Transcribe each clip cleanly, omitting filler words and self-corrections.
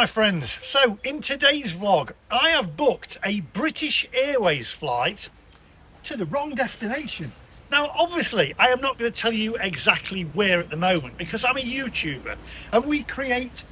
my friends. So in today's vlog, I have booked a British Airways flight to the wrong destination. Now, obviously, I am not going to tell you exactly where at the moment because I'm a YouTuber and we create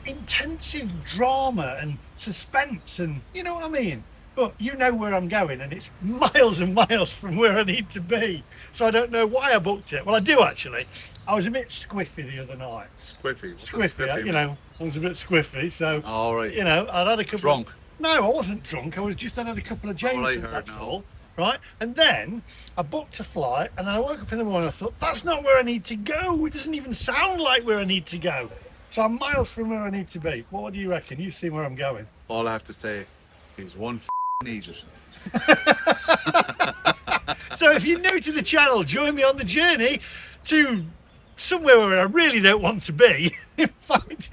intensive drama and suspense and you know what I mean. But you know where I'm going and it's miles and miles from where I need to be. So I don't know why I booked it. Well, I do actually. I was a bit squiffy the other night. Squiffy, you know, I was a bit squiffy. So, all right. You know, I'd had a couple Drunk? No, I wasn't drunk. I was just had a couple of Jamesons, that's all. Right? And then I booked a flight and then I woke up in the morning and I thought, that's not where I need to go. It doesn't even sound like where I need to go. So I'm miles from where I need to be. What do you reckon? You've seen where I'm going. All I have to say is one idiot. So if you're new to the channel, join me on the journey to somewhere where I really don't want to be. In fact,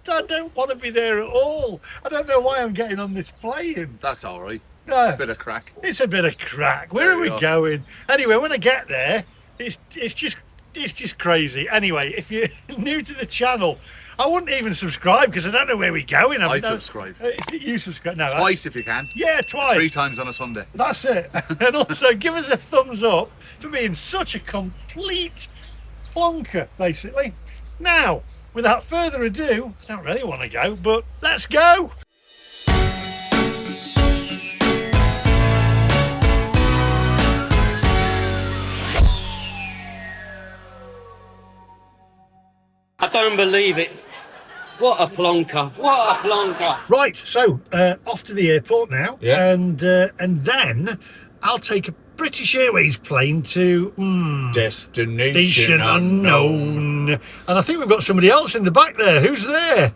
I don't want to be there at all. I don't know why I'm getting on this plane. That's all right. No, A bit of crack. It's a bit of crack. Where are we going? Anyway, when I get there, it's just crazy. Anyway, if you're new to the channel, I wouldn't even subscribe because I don't know where we're going. I'd subscribe. You subscribe? No, twice if you can. Yeah, twice. 3 times on a Sunday. That's it. And also give us a thumbs up for being such a complete plonker, basically. Now, without further ado, I don't really want to go, but let's go. I don't believe it. What a plonker. What a plonker. Right, so off to the airport now. Yeah. And then I'll take a British Airways plane to Destination unknown. And I think we've got somebody else in the back there. Who's there?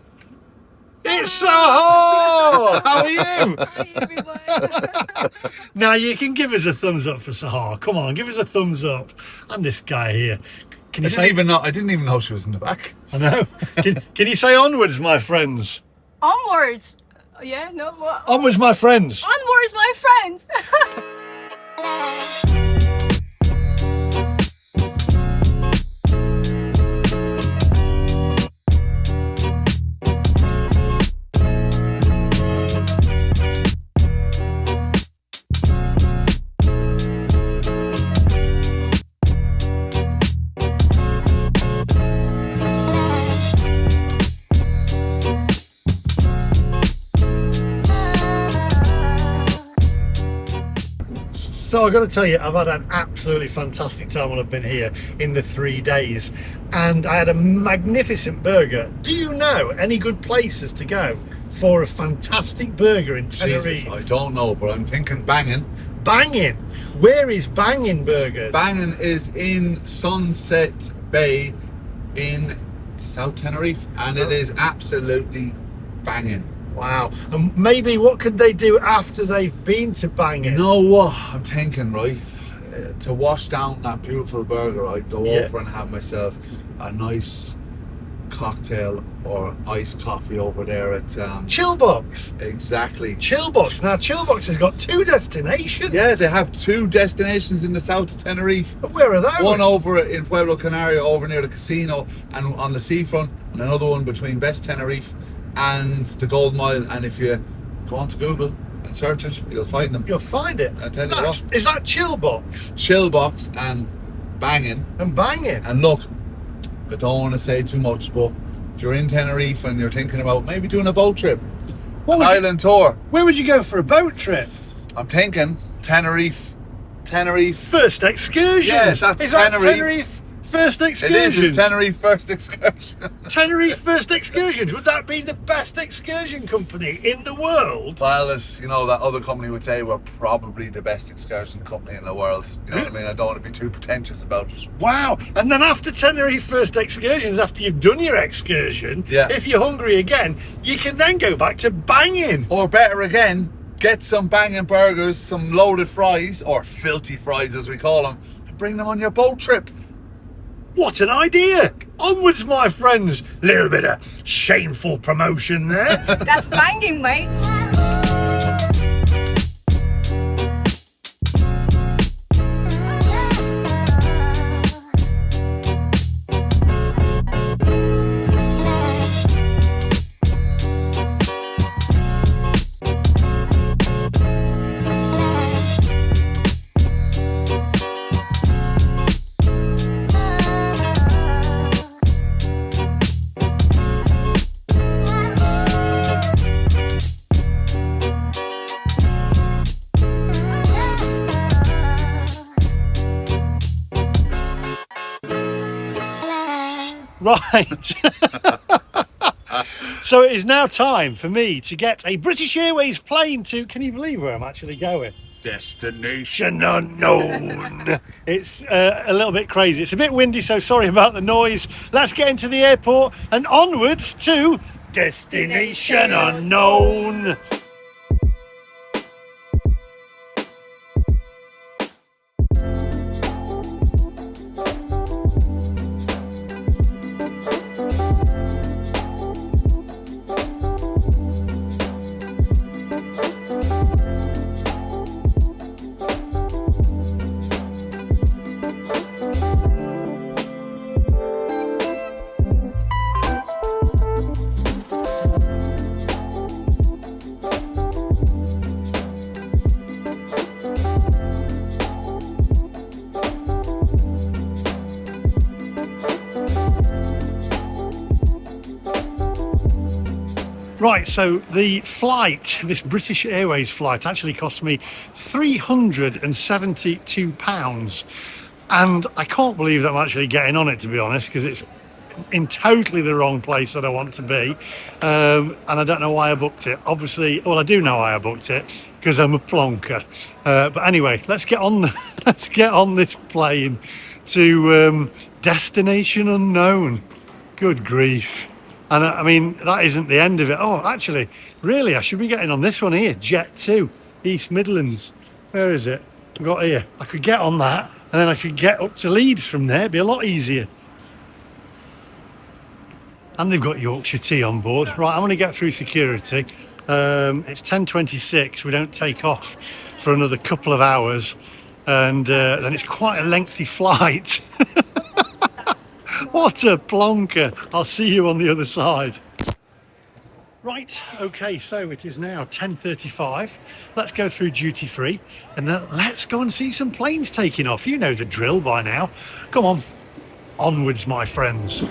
It's Sahar! How are you? Hi everyone. Now you can give us a thumbs up for Sahar. Come on, give us a thumbs up. And this guy here. Can you I didn't even know she was in the back. I know. Can you say onwards, my friends? Onwards. Yeah, no, what? Onwards, my friends. Onwards, my friends. So I've got to tell you, I've had an absolutely fantastic time when I've been here in the 3 days, and I had a magnificent burger. Do you know any good places to go for a fantastic burger in Tenerife? Jesus, I don't know, but I'm thinking Bangin. Bangin'? Where is Bangin' Burgers? Bangin is in Sunset Bay in South Tenerife, and it is absolutely banging. Wow. And maybe what could they do after they've been to Bangin'? You know what I'm thinking, right? To wash down that beautiful burger, I'd go over and have myself a nice cocktail or iced coffee over there at Chillbox. Exactly. Chillbox. Now Chillbox has got 2 destinations. Yeah, they have 2 destinations in the south of Tenerife. But where are those? One over in Pueblo Canario, over near the casino and on the seafront, and another one between Best Tenerife and the Gold Mile. And if you go onto Google and search it, you'll find them. You'll find it. I tell you what. Is that Chillbox? Chillbox and Bangin'. And Bangin'. And look, I don't want to say too much, but if you're in Tenerife and you're thinking about maybe doing a boat trip, an island tour. Where would you go for a boat trip? I'm thinking Tenerife. First excursion. Yes, that's Is that Tenerife. Tenerife First Excursion? It is, it's Tenerife First Excursion. Tenerife First Excursions. Would that be the best excursion company in the world? Well, as you know, that other company would say we're probably the best excursion company in the world. You know what I mean? I don't want to be too pretentious about it. Wow. And then after Tenerife First Excursions, after you've done your excursion, if you're hungry again, you can then go back to Bangin'. Or better again, get some Bangin' burgers, some loaded fries, or filthy fries as we call them, and bring them on your boat trip. What an idea! Onwards, my friends. Little bit of shameful promotion there. That's banging, mate. Right. So it is now time for me to get a British Airways plane to, can you believe where I'm actually going? Destination unknown. It's a little bit crazy. It's a bit windy, so sorry about the noise. Let's get into the airport and onwards to Destination Unknown. Right, so the flight, this British Airways flight, actually cost me £372. And I can't believe that I'm actually getting on it, to be honest, because it's in totally the wrong place that I want to be. And I don't know why I booked it. Obviously, well, I do know why I booked it, because I'm a plonker. But anyway, let's get on let's get on this plane to Destination Unknown. Good grief. And I mean, that isn't the end of it. Oh, actually, really, I should be getting on this one here, Jet 2, East Midlands. Where is it? I've got here. I could get on that, and then I could get up to Leeds from there. It'd be a lot easier. And they've got Yorkshire tea on board. Right, I'm going to get through security. It's 10:26. We don't take off for another couple of hours. And then it's quite a lengthy flight. What a plonker. I'll see you on the other side. Right, okay, so it is now 10:35. Let's go through duty free and then let's go and see some planes taking off. You know the drill by now. Come on, onwards, my friends.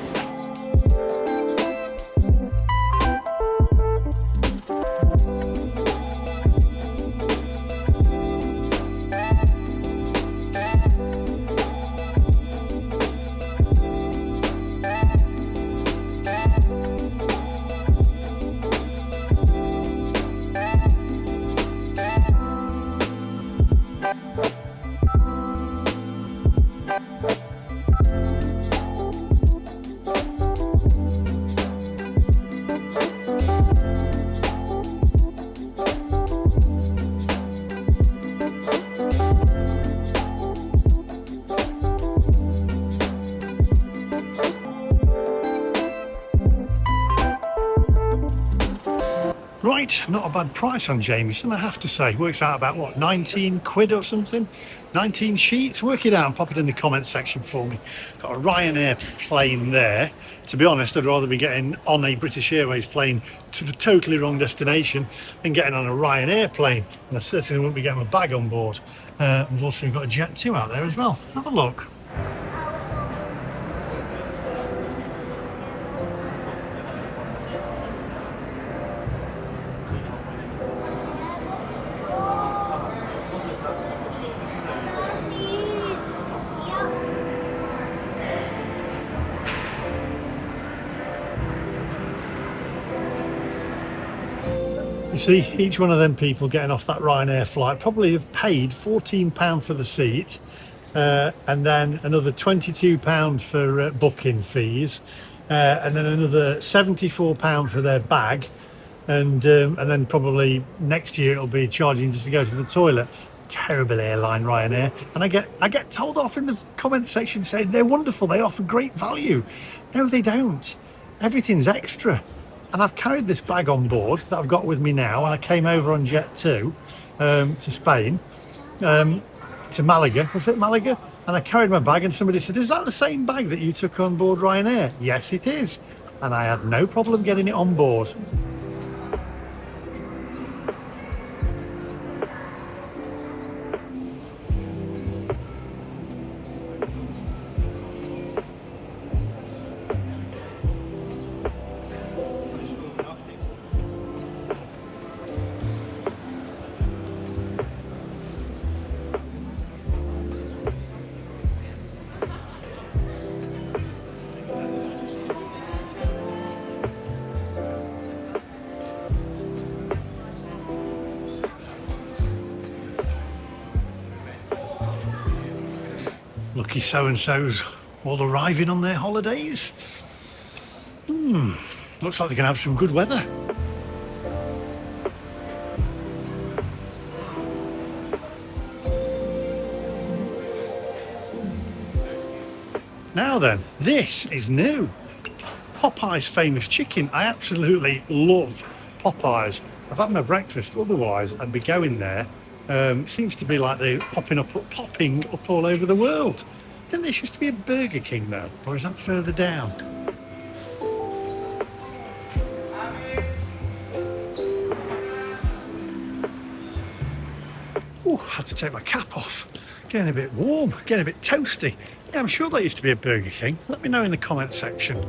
Right, not a bad price on Jameson, I have to say. Works out about, what, 19 quid or something? 19 sheets? Work it out and pop it in the comments section for me. Got a Ryanair plane there. To be honest, I'd rather be getting on a British Airways plane to the totally wrong destination than getting on a Ryanair plane. And I certainly wouldn't be getting my bag on board. We've also got a Jet 2 out there as well. Have a look. You see, each one of them people getting off that Ryanair flight probably have paid £14 for the seat, and then another £22 for booking fees, and then another £74 for their bag, and then probably next year it'll be charging just to go to the toilet. Terrible airline, Ryanair. And I get told off in the comment section saying they're wonderful, they offer great value. No, they don't. Everything's extra. And I've carried this bag on board that I've got with me now, and I came over on Jet 2 to Spain, to Malaga. Was it Malaga? And I carried my bag, and somebody said, "Is that the same bag that you took on board Ryanair?" Yes, it is. And I had no problem getting it on board. Lucky so-and-so's all arriving on their holidays. Looks like they're going to have some good weather. Now then, this is new. Popeye's famous chicken. I absolutely love Popeye's. I've had my breakfast, otherwise I'd be going there. Seems to be like they're popping up all over the world. Didn't there used to be a Burger King though? Or is that further down? Oh, I had to take my cap off. Getting a bit warm, getting a bit toasty. Yeah, I'm sure there used to be a Burger King. Let me know in the comment section.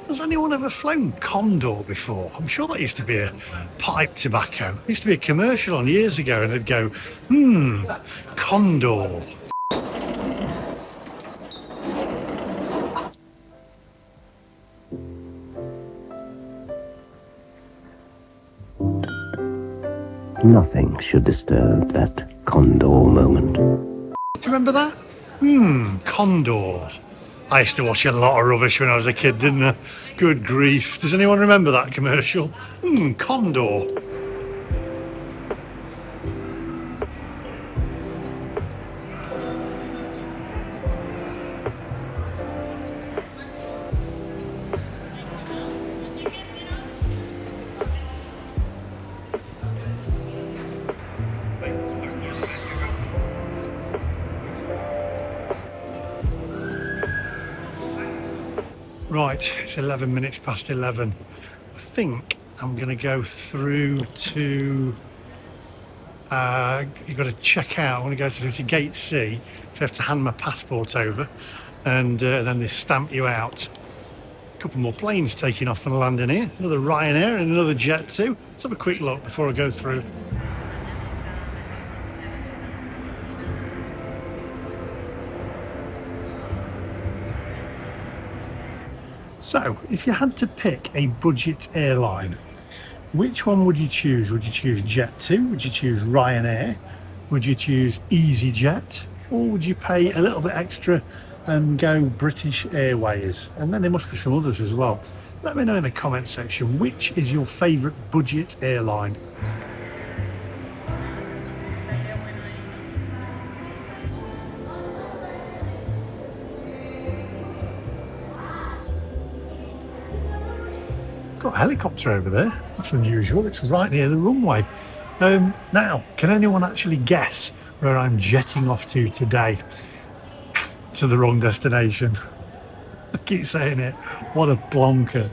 Has anyone ever flown Condor before? I'm sure that used to be a pipe tobacco. It used to be a commercial on years ago and it'd go, Condor. Nothing should disturb that Condor moment. Do you remember that? Condor. I used to watch a lot of rubbish when I was a kid, didn't I? Good grief. Does anyone remember that commercial? Condor. Right, it's 11 minutes past 11. I think I'm going to go through to... you've got to check out. I want to go through to Gate C. So I have to hand my passport over and then they stamp you out. A couple more planes taking off and landing here. Another Ryanair and another Jet 2. Let's have a quick look before I go through. So, if you had to pick a budget airline, which one would you choose? Would you choose Jet 2? Would you choose Ryanair? Would you choose EasyJet? Or would you pay a little bit extra and go British Airways? And then there must be some others as well. Let me know in the comment section, which is your favourite budget airline? Got a helicopter over there. That's unusual. It's right near the runway. Now, can anyone actually guess where I'm jetting off to today? To the wrong destination. I keep saying it. What a plonker.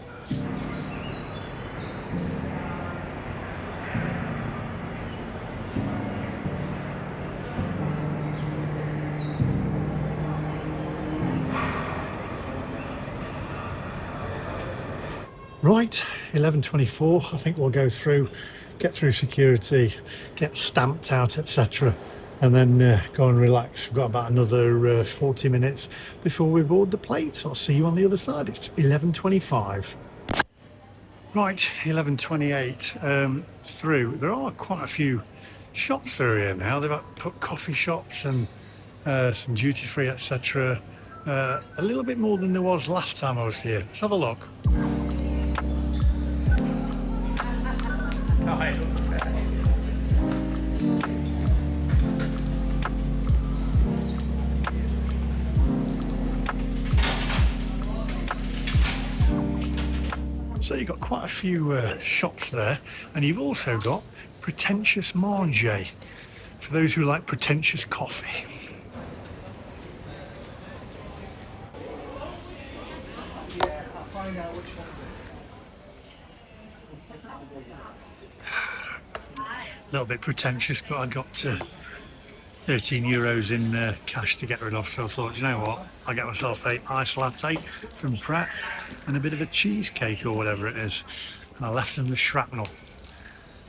Right, 11:24. I think we'll go through, get through security, get stamped out, etc. And then go and relax. We've got about another 40 minutes before we board the plane. So I'll see you on the other side. It's 11:25. Right, 11:28 through. There are quite a few shops through here now. They've put coffee shops and some duty free, etc. A little bit more than there was last time I was here. Let's have a look. So you've got quite a few shops there, and you've also got Pretentious Manger, for those who like pretentious coffee. A little bit pretentious, but I got 13 euros in cash to get rid of, so I thought, you know what, I'll get myself a ice latte from Pratt and a bit of a cheesecake or whatever it is. And I left them the shrapnel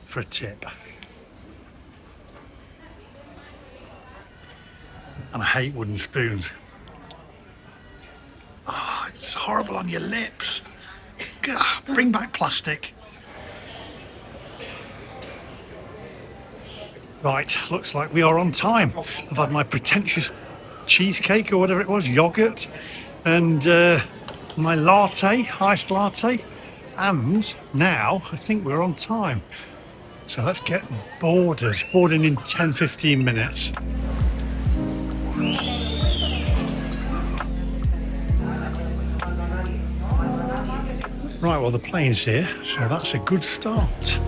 for a tip. And I hate wooden spoons. Ah, oh, it's horrible on your lips. Gah, bring back plastic. Right, looks like we are on time. I've had my pretentious cheesecake or whatever it was, yogurt, and my latte, iced latte, and now I think we're on time. So let's get boarding in 10-15 minutes. Right, well the plane's here, so that's a good start.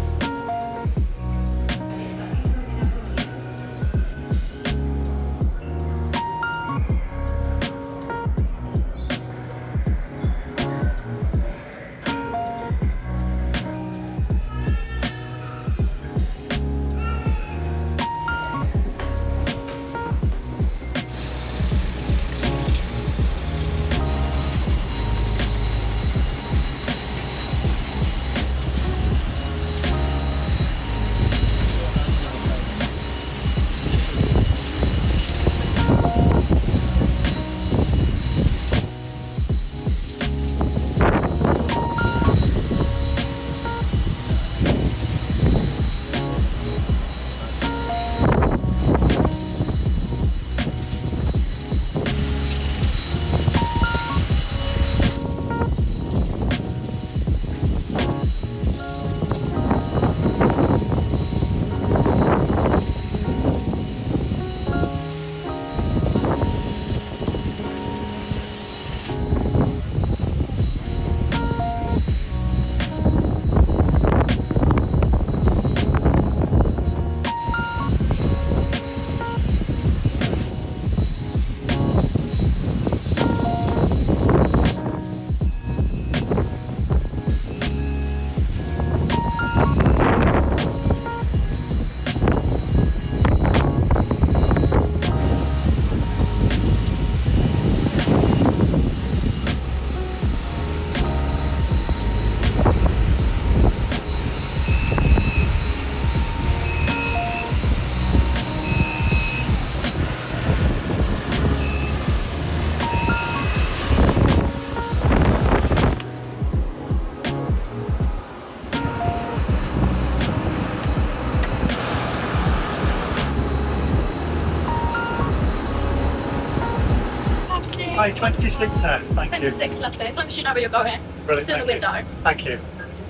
Hi, 26 there, thank you. 26, lovely. As long as you know where you're going. Brilliant, It's in the thank you. window. Thank you.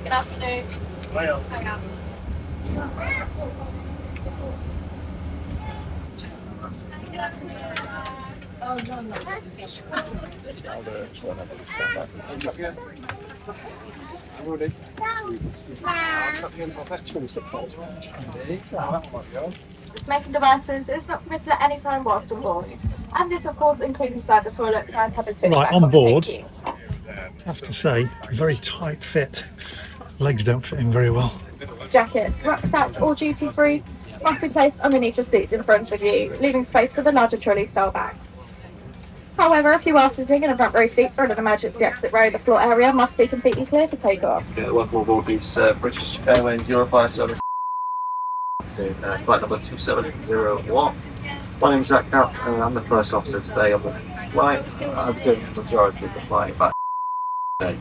Good afternoon. Well. Hang on. Good afternoon. Smoking devices is not permitted at any time whilst on board. And this, of course, includes inside the toilet, signs have been switched Right, back on board. Thank you. I have to say, very tight fit. Legs don't fit in very well. Jackets, rucksacks or duty free must be placed underneath the seats in front of you, leaving space for the larger trolley style bags. However, if you are sitting in a front row seat or in an emergency exit row, the floor area must be completely clear for takeoff. Welcome aboard this British Airways Eurofly service. Flight number 2701. My name is Zach Cap and I'm the first officer today on the flight. I'm doing the majority of the flying back today.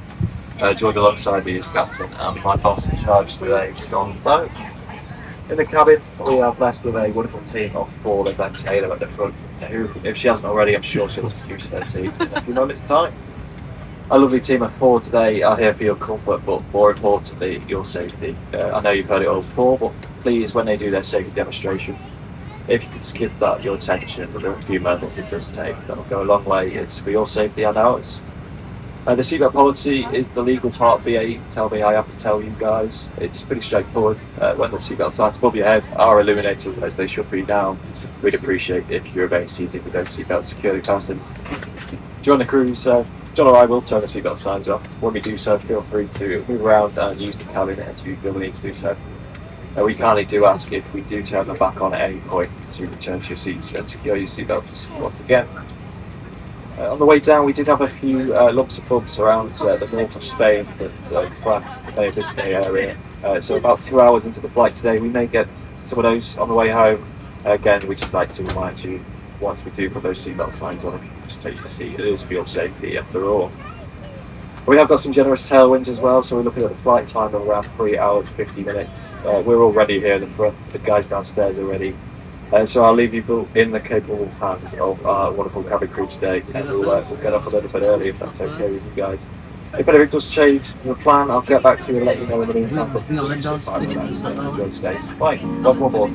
Joined alongside me is Captain and my boss in charge today, John Boat. In the cabin, we are blessed with a wonderful team of 4 led by Taylor at the front, who, if she hasn't already, I'm sure she'll introduce her seat in a few moments' time. A lovely team of 4 today are here for your comfort, but more importantly, your safety. I know you've heard it all before, but please, when they do their safety demonstration, if you could just give that your attention for a few moments it does take, that'll go a long way. It's for your safety and ours. The seatbelt policy is the legal part of BA. Tell me I have to tell you guys. It's pretty straightforward. When the seatbelt signs above your head are illuminated as they should be now, we'd appreciate if you remain seated with those seatbelts securely fastened. During the cruise, John or I will turn the seatbelt signs off. When we do so, feel free to move around and use the cabin as you feel the need to do so. We kindly do ask if we do turn them back on at any point to return to your seats and secure your seatbelts once again. On the way down, we did have a few lumps of bumps around the north of Spain that France may have visited the area. So about 2 hours into the flight today, we may get some of those on the way home. Again, we'd just like to remind you, once we do put those seatbelt signs on, just take your seat. It is for your safety after all. We have got some generous tailwinds as well, so we're looking at a flight time of around 3 hours 50 minutes. We're all ready here, the guys downstairs are ready. So I'll leave you in the capable hands of our wonderful cabin crew today, and we'll get up a little bit early if that's okay with you guys. If anything does change the plan, I'll get back to you and let you know in the meantime. But enjoy stay. Bye. Welcome aboard.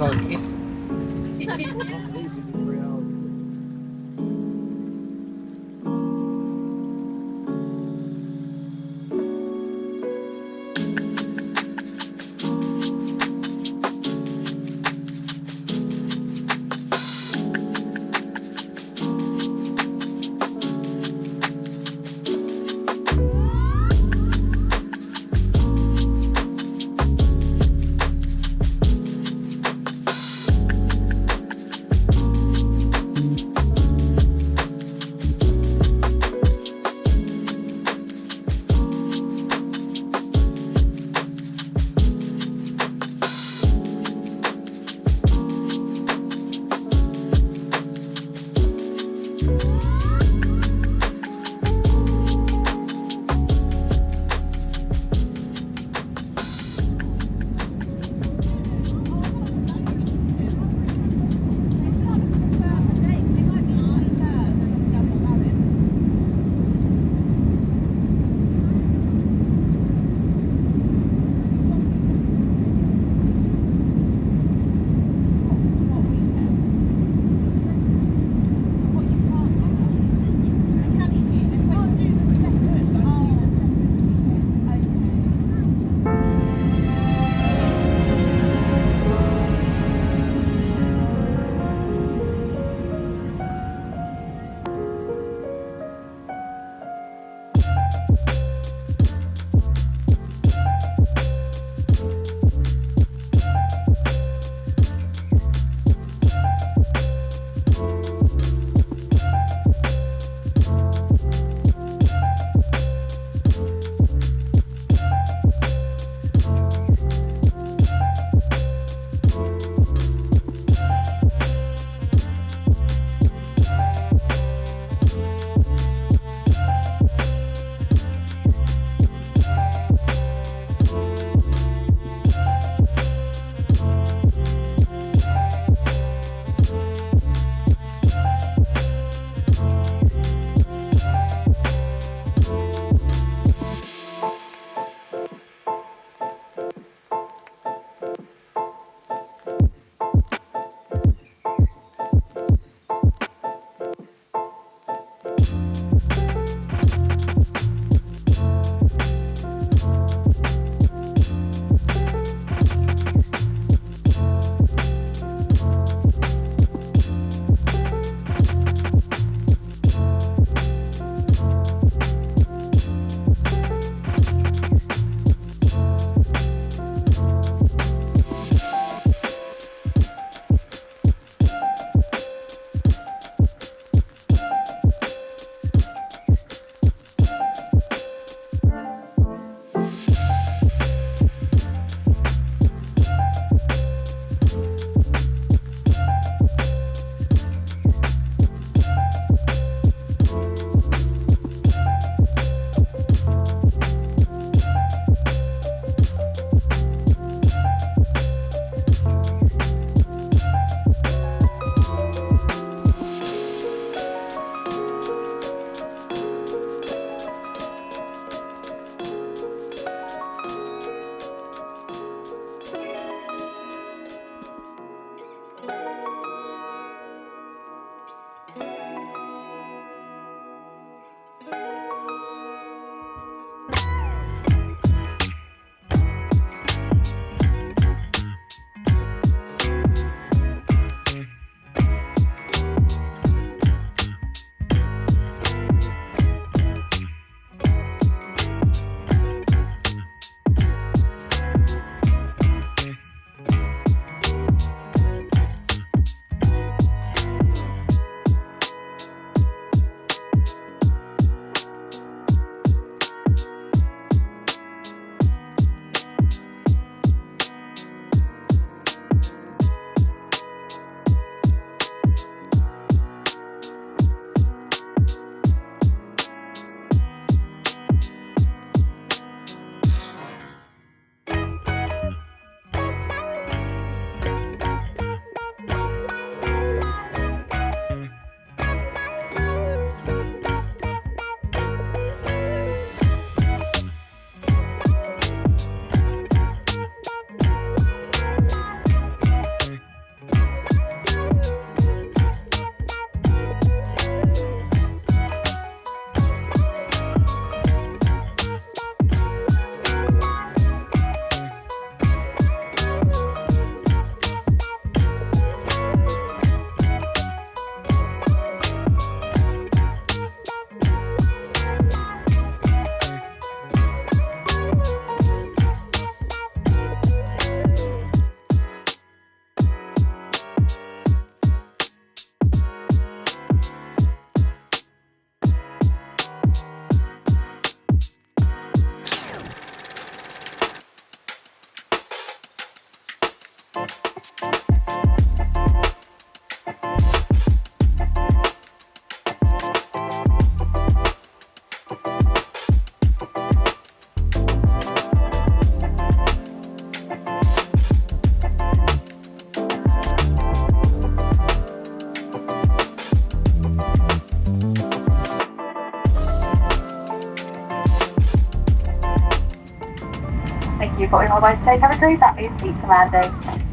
Thank you for all my today. Have a great that means seat to landing.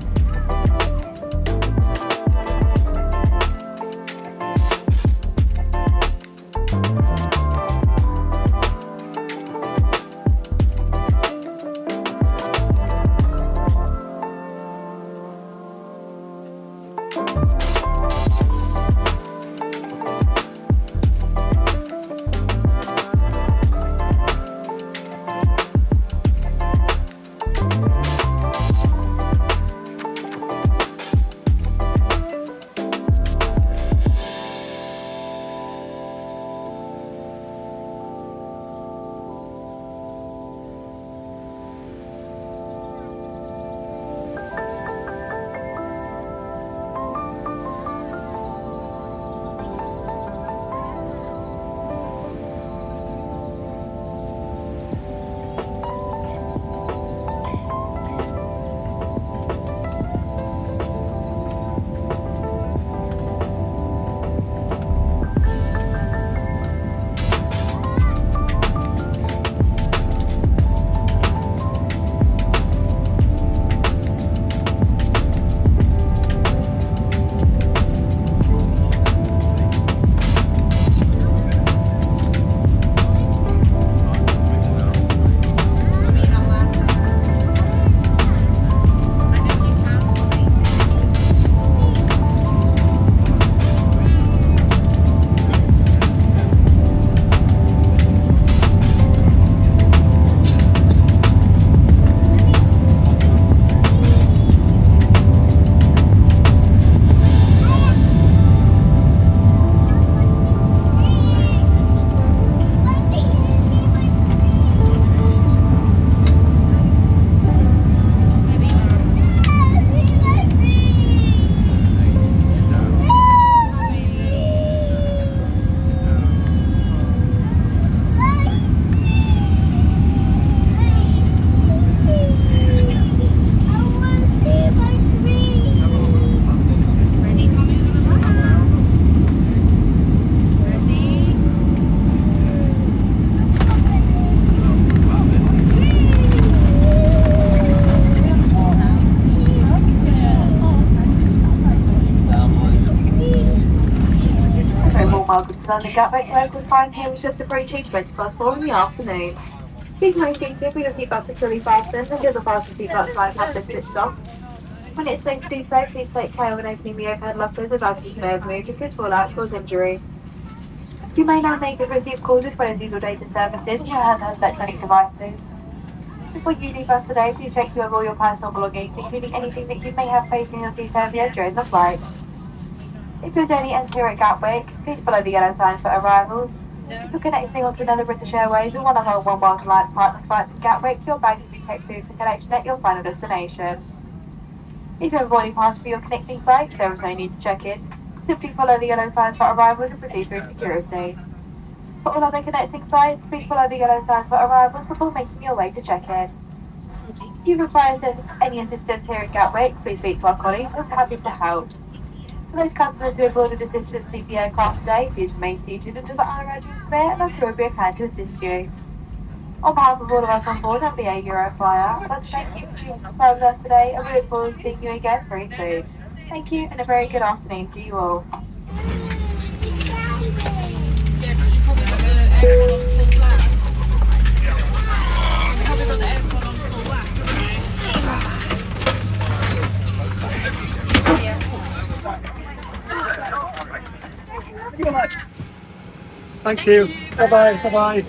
Welcome to London Gatwick. Local time here was just approaching 4:20 in the afternoon. Please remain seated with your seatbelt securely fastened until the fasten seatbelt sign has been switched off. When it's safe to do so, please take care when opening the overhead lockers as items may have moved if this fallout cause injury. You may now make and receive calls as well as use your data services in your handheld electronic devices. Before you leave us today, please check you have all your personal belongings, including anything that you may have placed in your seat area during the flight. If your journey ends here at Gatwick, please follow the yellow signs for arrivals. If you're connecting onto another British Airways or one of our One World Alliance partner flights at Gatwick, your bags will be checked through for collection at your final destination. If you have already passed for your connecting flight, there is no need to check in. Simply follow the yellow signs for arrivals and proceed through security. For all other connecting flights, please follow the yellow signs for arrivals before making your way to check-in. If you require any assistance here at Gatwick, please speak to our colleagues who are happy to help. For those customers who have ordered assistance to the aircraft today, please remain seated until the arrival is clear and I'm sure we'll be at hand to assist you. On behalf of all of us on board and the Euroflyer, I'd like to thank you for choosing to fly with us today and we look forward to seeing you again very soon. Thank you and a very good afternoon to you all. Thank you. Bye-bye. Bye-bye.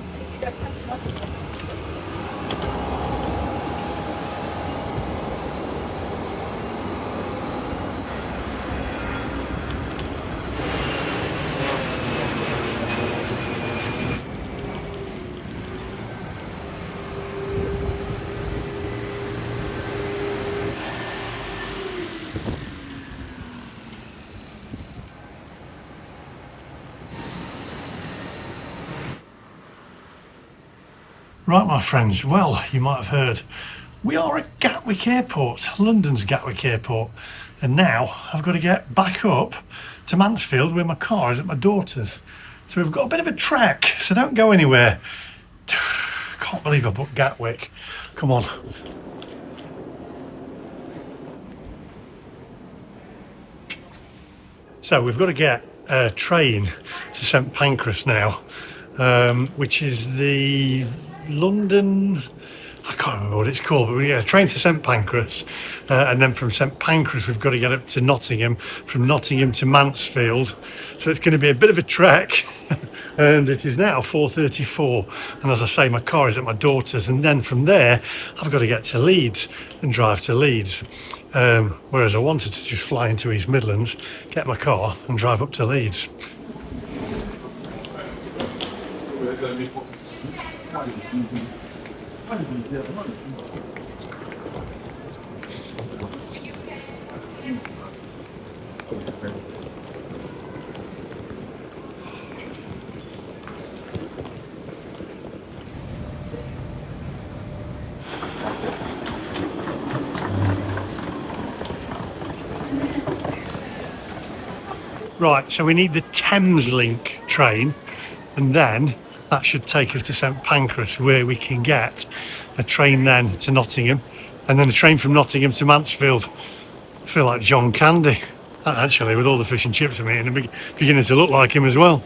Right, my friends, well, you might have heard, we are at Gatwick Airport, London's Gatwick Airport, and now I've got to get back up to Mansfield where my car is at my daughter's. So we've got a bit of a trek, so don't go anywhere. Can't can't believe I booked Gatwick. Come on. So we've got to get a train to St Pancras now, which is the London, I can't remember what it's called, but we get a train to St Pancras, and then from St Pancras we've got to get up to Nottingham, from Nottingham to Mansfield. So it's going to be a bit of a trek. And it is now 4:34, and as I say, my car is at my daughter's, and then from there I've got to get to Leeds and drive to Leeds, whereas I wanted to just fly into East Midlands, get my car and drive up to Leeds. Right, so we need the Thameslink train, and then that should take us to St Pancras, where we can get a train then to Nottingham, and then a train from Nottingham to Mansfield. I feel like John Candy, actually, with all the fish and chips I'm eating, I'm beginning to look like him as well.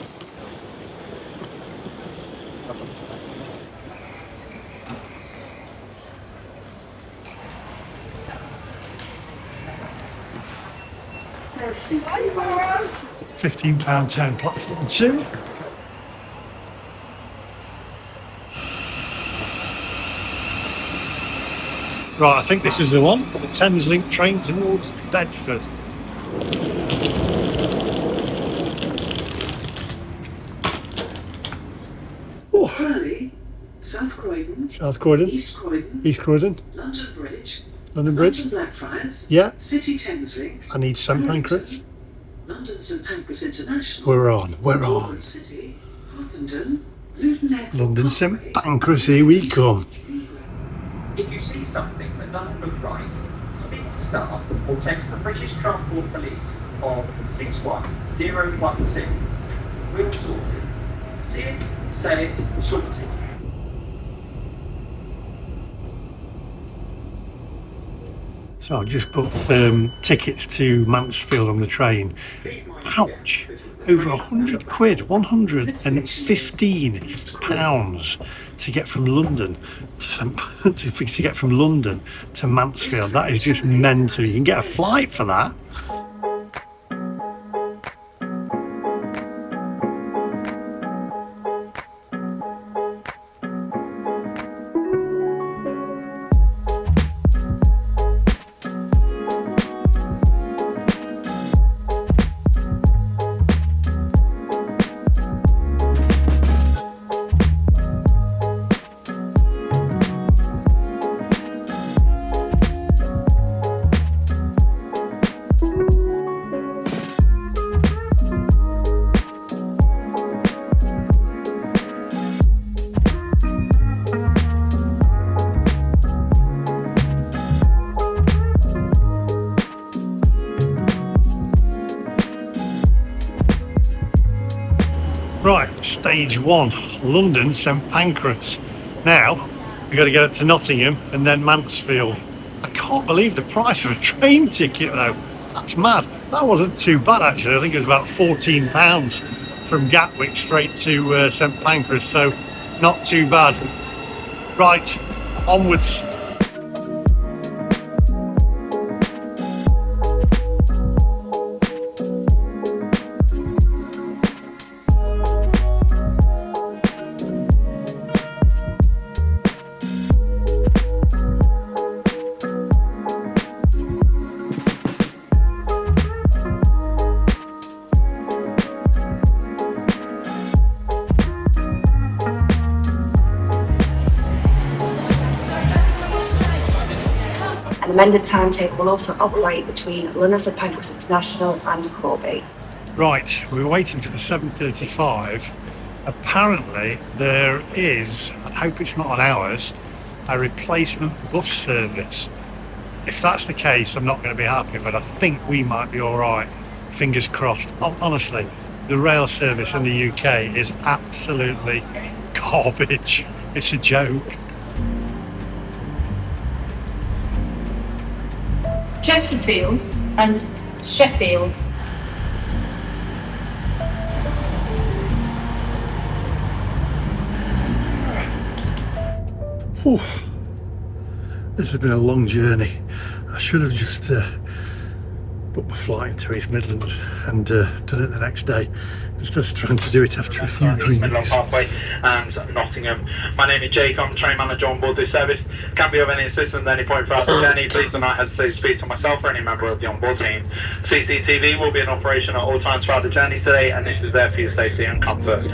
£15.10 platform 2. Right, I think this is the one, the Thameslink train towards Bedford. Hurley, South Croydon, South Croydon, East Croydon, London Bridge, London Bridge, London Blackfriars, yeah, City Thameslink, I need St Pancras. London St Pancras International, We're on. London City, Harpenden, Luton Airport, London St Pancras, here we come. If you see something that doesn't look right, speak to staff or text the British Transport Police on 61016. We'll sort it. See it, say it, sort it. So I've just booked tickets to Mansfield on the train. Ouch! Over £100, £115 to get from London to get from London to Mansfield. That is just mental. You can get a flight for that. Right, stage 1, London St Pancras. Now, we've got to get up to Nottingham and then Mansfield. I can't believe the price of a train ticket though. That's mad. That wasn't too bad actually. I think it was about £14 from Gatwick straight to St Pancras, so not too bad. Right, onwards. An amended timetable will also operate between London St Pancras International and Corby. Right, we were waiting for the 7:35. Apparently there is, I hope it's not on ours, a replacement bus service. If that's the case, I'm not going to be happy, but I think we might be all right. Fingers crossed. Honestly, the rail service in the UK is absolutely garbage. It's a joke. Chesterfield and Sheffield. Whew. This has been a long journey. I should have just booked my flight into East Midlands and done it the next day instead of trying to do it after a few drinks. Midland Pathway and Nottingham. My name is Jake, I'm the train manager on board this service. Can be of any assistance at any point throughout the journey. Please do not hesitate to speak to myself or any member of the onboard team. CCTV will be in operation at all times throughout the journey today, and this is there for your safety and comfort.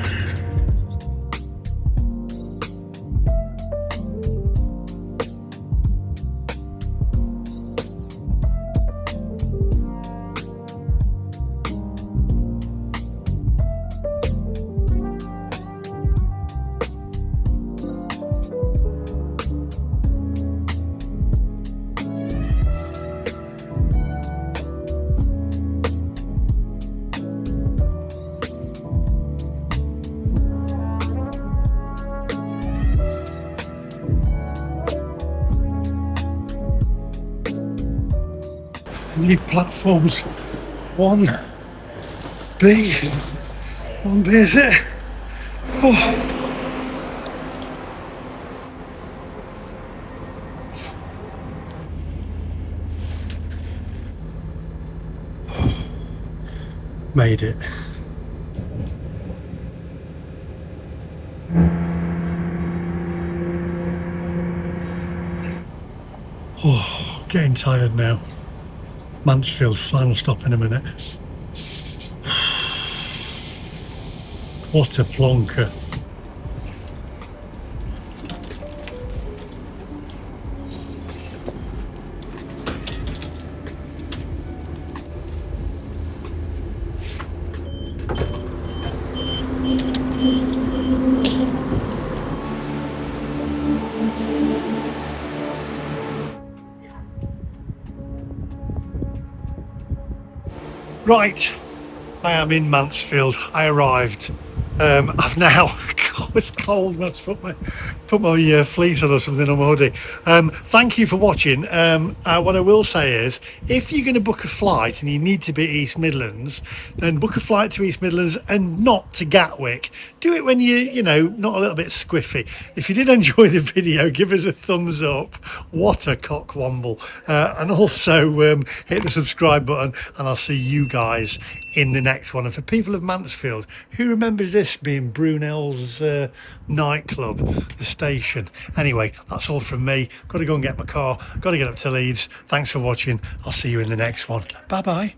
I need platforms 1B. 1B is it? Oh. Made it. Oh, getting tired now. Mansfield, final stop in a minute. What a plonker. Right, I am in Mansfield. I arrived. I've now, God, it's cold. I have to put my fleece on or something on my hoodie. Thank you for watching. What I will say is, if you're going to book a flight and you need to be East Midlands, then book a flight to East Midlands and not to Gatwick. Do it when you know, not a little bit squiffy. If you did enjoy the video, give us a thumbs up. What a cockwomble. And also hit the subscribe button, and I'll see you guys in the next one. And for people of Mansfield, who remembers this being Brunel's nightclub, the station? Anyway, that's all from me. Got to go and get my car. Got to get up to Leeds. Thanks for watching. I'll see you in the next one. Bye bye.